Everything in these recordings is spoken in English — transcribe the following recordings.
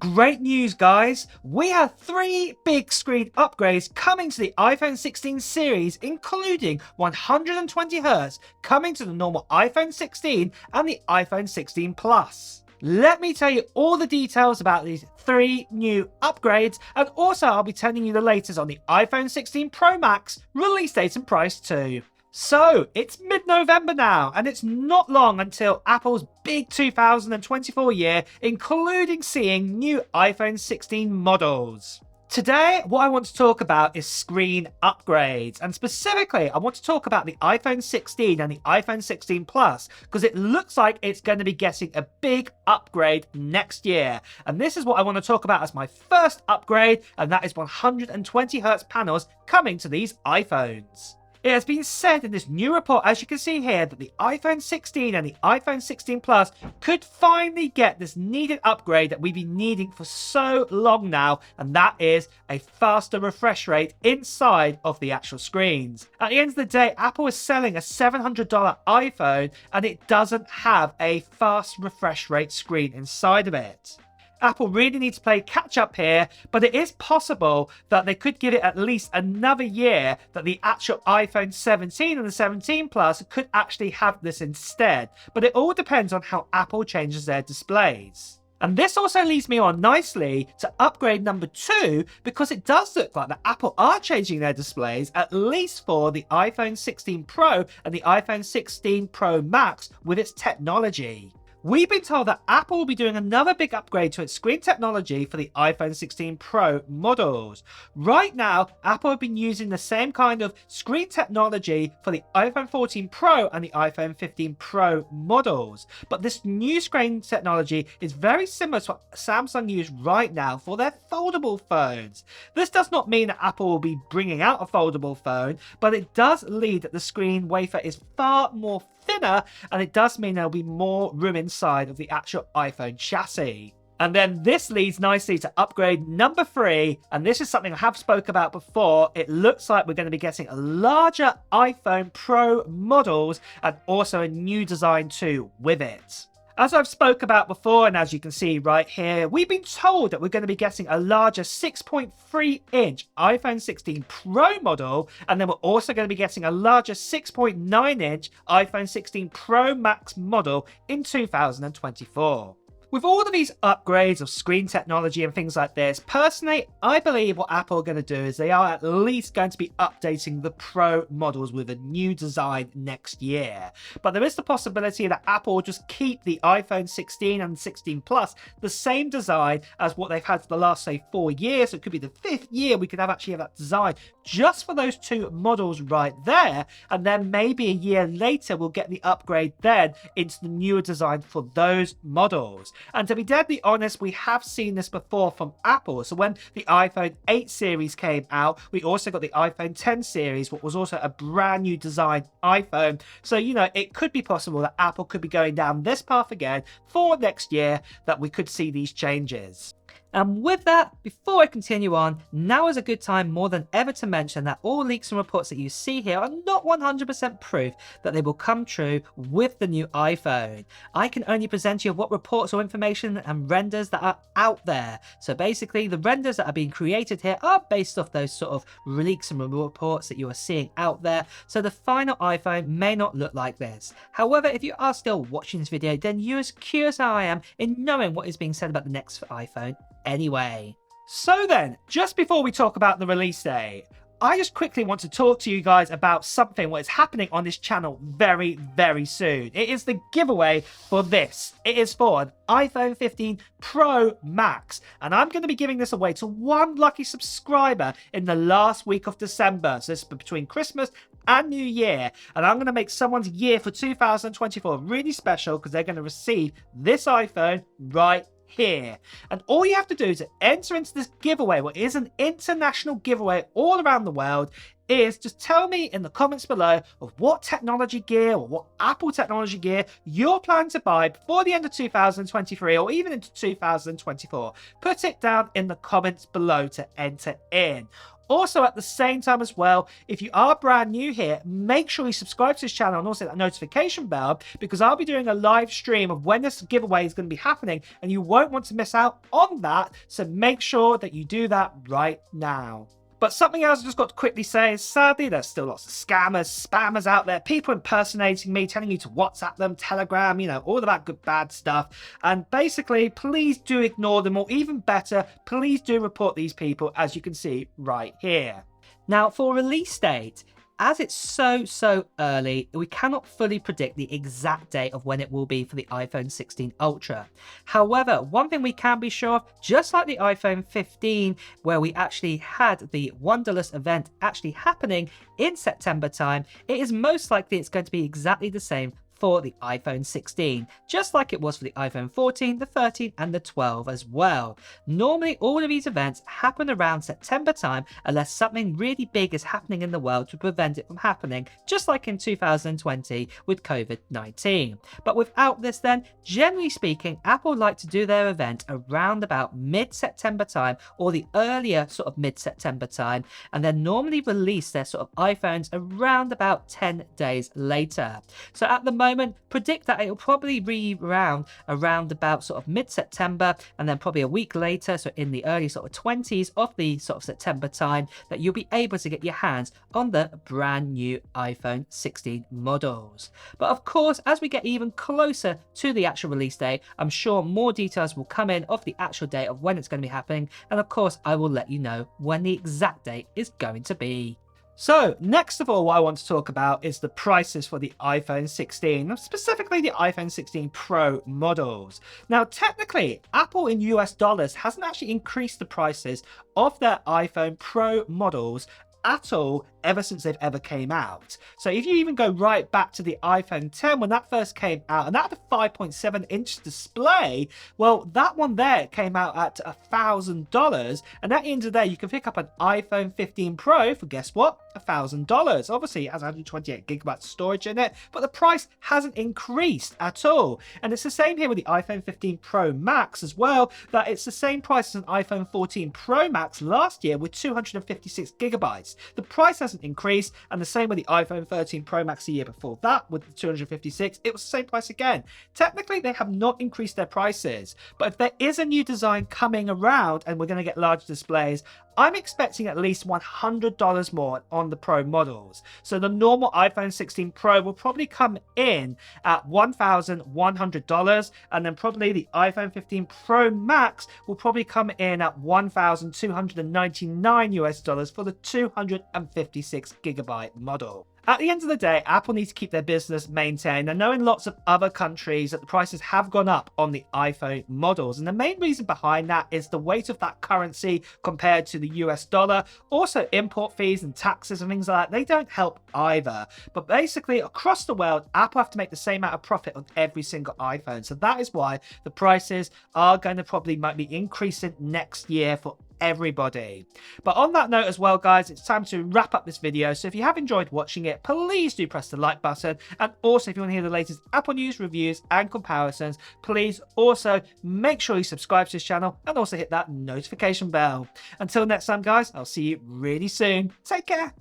Great news, guys! We have 3 big screen upgrades coming to the iPhone 16 series, including 120Hz coming to the normal iPhone 16 and the iPhone 16 Plus. Let me tell you all the details about these 3 new upgrades, and also I'll be telling you the latest on the iPhone 16 Pro Max release date and price too. So, it's mid-November now, and it's not long until Apple's big 2024 year, including seeing new iPhone 16 models. Today, what I want to talk about is screen upgrades, and specifically, I want to talk about the iPhone 16 and the iPhone 16 Plus, because it looks like it's going to be getting a big upgrade next year. And this is what I want to talk about as my first upgrade, and that is 120Hz panels coming to these iPhones. It has been said in this new report, as you can see here, that the iPhone 16 and the iPhone 16 Plus could finally get this needed upgrade that we've been needing for so long now, and that is a faster refresh rate inside of the actual screens. At the end of the day, Apple is selling a $700 iPhone and it doesn't have a fast refresh rate screen inside of it. Apple really needs to play catch up here, but it is possible that they could give it at least another year that the actual iPhone 17 and the 17 Plus could actually have this instead. But it all depends on how Apple changes their displays. And this also leads me on nicely to upgrade number 2, because it does look like that Apple are changing their displays, at least for the iPhone 16 Pro and the iPhone 16 Pro Max with its technology. We've been told that Apple will be doing another big upgrade to its screen technology for the iPhone 16 Pro models. Right now, Apple have been using the same kind of screen technology for the iPhone 14 Pro and the iPhone 15 Pro models. But this new screen technology is very similar to what Samsung use right now for their foldable phones. This does not mean that Apple will be bringing out a foldable phone, but it does lead that the screen wafer is far more thinner, and it does mean there'll be more room inside of the actual iPhone chassis. And then this leads nicely to upgrade number 3, and this is something I have spoke about before. It looks like we're going to be getting a larger iPhone Pro models and also a new design too with it. As I've spoke about before, and as you can see right here, we've been told that we're going to be getting a larger 6.3-inch iPhone 16 Pro model, and then we're also going to be getting a larger 6.9-inch iPhone 16 Pro Max model in 2024. With all of these upgrades of screen technology and things like this, personally, I believe what Apple are going to do is they are at least going to be updating the Pro models with a new design next year. But there is the possibility that Apple will just keep the iPhone 16 and 16 Plus the same design as what they've had for the last, say, 4 years. So it could be the 5th year we could actually have that design just for those 2 models right there. And then maybe a year later, we'll get the upgrade then into the newer design for those models. And to be deadly honest, we have seen this before from Apple. So when the iPhone 8 series came out, we also got the iPhone 10 series, what was also a brand new design iPhone. So, you know, it could be possible that Apple could be going down this path again for next year, that we could see these changes. And with that, before I continue on, now is a good time more than ever to mention that all leaks and reports that you see here are not 100% proof that they will come true with the new iPhone. I can only present you what reports or information and renders that are out there. So basically, the renders that are being created here are based off those sort of leaks and reports that you are seeing out there. So the final iPhone may not look like this. However, if you are still watching this video, then you're as curious as I am in knowing what is being said about the next iPhone anyway. So then, just before we talk about the release date, I just quickly want to talk to you guys about something what is happening on this channel very, very soon. It is the giveaway for this. It is for an iPhone 15 Pro Max, and I'm going to be giving this away to 1 lucky subscriber in the last week of December. So this is between Christmas and New Year, and I'm going to make someone's year for 2024 really special, because they're going to receive this iPhone right here. And all you have to do to enter into this giveaway, what is an international giveaway all around the world, is just tell me in the comments below of what technology gear or what Apple technology gear you're planning to buy before the end of 2023 or even into 2024. Put it down in the comments below to enter in. Also, at the same time as well, if you are brand new here, make sure you subscribe to this channel and also that notification bell, because I'll be doing a live stream of when this giveaway is going to be happening and you won't want to miss out on that. So make sure that you do that right now. But something else I just got to quickly say is, sadly, there's still lots of scammers, spammers out there, people impersonating me, telling you to WhatsApp them, Telegram, all of that good, bad stuff. And basically, please do ignore them, or even better, please do report these people, as you can see right here. Now, for release date, as it's so early, we cannot fully predict the exact date of when it will be for the iPhone 16 Ultra. However, one thing we can be sure of, just like the iPhone 15, where we actually had the Wonderless event actually happening in September time, it is most likely it's going to be exactly the same for the iPhone 16, just like it was for the iPhone 14, the 13 and the 12 as well. Normally all of these events happen around September time unless something really big is happening in the world to prevent it from happening, just like in 2020 with COVID-19. But without this then, generally speaking, Apple like to do their event around about mid-September time or the earlier sort of mid-September time, and then normally release their sort of iPhones around about 10 days later. So at the moment, predict that it'll probably be around about sort of mid-September, and then probably a week later, so in the early sort of 20s of the sort of September time, that you'll be able to get your hands on the brand new iPhone 16 models. But of course, as we get even closer to the actual release date, I'm sure more details will come in of the actual date of when it's going to be happening, and of course I will let you know when the exact date is going to be. So next of all, what I want to talk about is the prices for the iPhone 16, specifically the iPhone 16 Pro models. Now, technically, Apple in US dollars hasn't actually increased the prices of their iPhone Pro models at all ever since they've ever came out. So if you even go right back to the iPhone 10 when that first came out, and that had a 5.7-inch display, well, that one there came out at $1,000, and at the end of the day you can pick up an iPhone 15 Pro for, guess what, $1,000. Obviously it has 128 gigabytes storage in it, but the price hasn't increased at all. And it's the same here with the iPhone 15 Pro Max as well, that it's the same price as an iPhone 14 Pro Max last year with 256 gigabytes. The price hasn't increased, and the same with the iPhone 13 Pro Max the year before that with the 256. It was the same price again. Technically, they have not increased their prices, but if there is a new design coming around and we're going to get larger displays, I'm expecting at least $100 more on the Pro models. So the normal iPhone 16 Pro will probably come in at $1,100, and then probably the iPhone 15 Pro Max will probably come in at $1,299 US dollars for the 256 gigabyte model. At the end of the day, Apple needs to keep their business maintained. I know in lots of other countries that the prices have gone up on the iPhone models, and the main reason behind that is the weight of that currency compared to the US dollar. Also, import fees and taxes and things like that, they don't help either. But basically, across the world, Apple have to make the same amount of profit on every single iPhone. So that is why the prices are going to probably might be increasing next year for everybody. But on that note as well, guys, it's time to wrap up this video. So if you have enjoyed watching it, please do press the like button, and also if you want to hear the latest Apple news, reviews and comparisons, please also make sure you subscribe to this channel and also hit that notification bell. Until next time, guys, I'll see you really soon. Take care.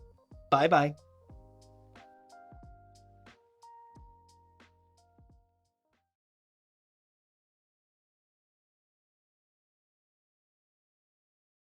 Bye bye.